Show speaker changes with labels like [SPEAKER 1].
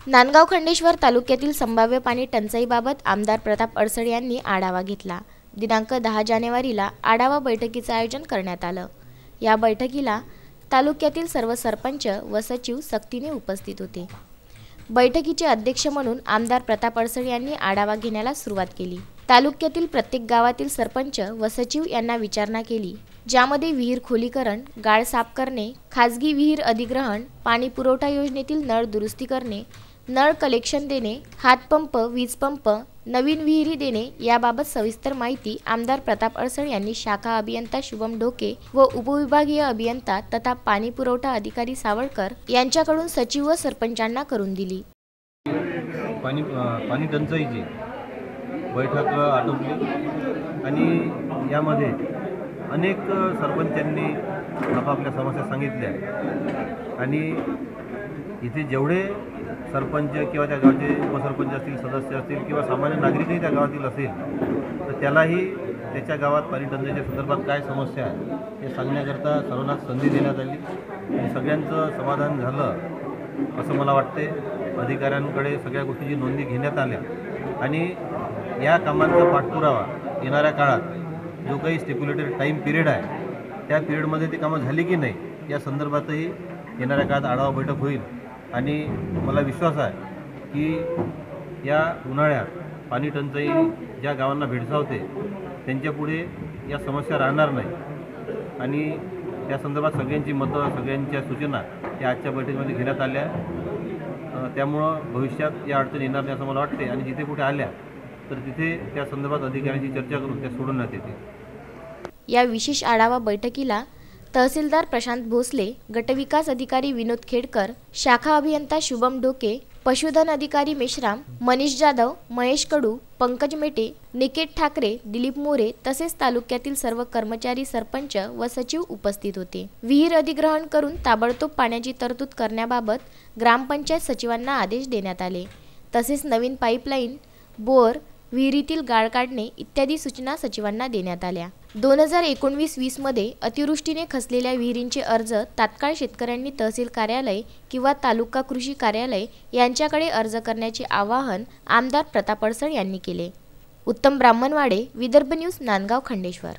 [SPEAKER 1] नांदगाव खंडेश्वर तालुक्यातील संभाव्य पाणी टंचाईबाबत आमदार प्रताप अडसड यांनी आढावा घेतला। दिनांक 10 जानेवारीला आढावा बैठकीचे आयोजन करण्यात आलं। या बैठकीला तालुक्यातील सर्व सरपंच व सचिव सक्तीने उपस्थित होते। बैठकीचे अध्यक्ष म्हणून आमदार प्रताप अडसड यांनी आढावा घेण्याला सुरुवात केली। तालुक्यातील प्रत्येक गावातील सरपंच व सचिव यांना विचारणा केली, ज्यामध्ये विहीर खोलीकरण, गाळ साफ करणे, खाजगी विहीर अधिग्रहण, पाणी पुरवठा योजनेतील नळ दुरुस्ती करणे, नळ कलेक्शन देणे, हातपंप, वीज पंप, नवीन विहिरी देणे याबाबत सविस्तर माहिती आमदार प्रताप अडसड यांनी शाखा अभियंता शुभम ढोके व उपविभागीय अभियंता तथा पाणी पुरवठा अधिकारी सावळकर यांच्याकडून सचिव व सरपंचांना करून दिली।
[SPEAKER 2] पाणी टंचाईची बैठक आटोपली आणि यामध्ये अनेक सरपंचांनी आपापल्या समस्या सांगितल्या आणि इथे जेवढे सरपंच किंवा त्या गावचे उपसरपंच असतील, सदस्य असतील किंवा सामान्य नागरिकही त्या गावातील असेल तर त्यालाही त्याच्या गावात पाणी टंचाईच्या संदर्भात काय समस्या आहे हे सांगण्याकरता सर्वांना संधी देण्यात आली आणि सगळ्यांचं समाधान झालं असं मला वाटते। अधिकाऱ्यांकडे सगळ्या गोष्टीची नोंदी घेण्यात आल्या आणि या कामांचा पाठपुरावा येणाऱ्या काळात जो काही स्टिप्युलेटेड टाईम पिरियड आहे त्या पिरियडमध्ये ती कामं झाली की नाही या संदर्भातही येणाऱ्या काळात आढावा बैठक होईल आणि मला विश्वास आहे की या उन्हाळ्यात पाणी टंचाई ज्या गावांना भेडसावते त्यांच्यापुढे या समस्या राहणार नाही आणि त्या संदर्भात सगळ्यांची मतं, सगळ्यांच्या सूचना या आजच्या बैठकीमध्ये घेण्यात आल्या। त्यामुळं भविष्यात या अडचणी येणार नाही असं मला वाटते आणि जिथे कुठे आल्या तर तिथे त्या संदर्भात अधिकाऱ्यांची चर्चा करून त्या सोडवण्यात येतील।
[SPEAKER 1] या विशेष आढावा बैठकीला तहसीलदार प्रशांत भोसले, गटविकास अधिकारी विनोद खेडकर, शाखा अभियंता शुभम ढोके, पशुधन अधिकारी मेश्राम, मनीष जाधव, महेश कडू, पंकज मेटे, निकेत ठाकरे, दिलीप मोरे तसेच तालुक्यातील सर्व कर्मचारी, सरपंच व सचिव उपस्थित होते। विहीर अधिग्रहण करून ताबडतोब पाण्याची तरतूद करण्याबाबत ग्रामपंचायत सचिवांना आदेश देण्यात आले। तसेच नवीन पाईपलाईन, बोअर, विहिरीतील गाळ काढणे इत्यादी सूचना सचिवांना देण्यात आल्या। 2019-20 मध्ये अतिवृष्टीने खचलेल्या विहिरींचे अर्ज तात्काळ शेतकऱ्यांनी तहसील कार्यालय किंवा तालुका कृषी कार्यालय यांच्याकडे अर्ज करण्याचे आवाहन आमदार प्रताप अडसड यांनी केले। उत्तम ब्राह्मणवाडे, विदर्भ न्यूज, नांदगाव खंडेश्वर।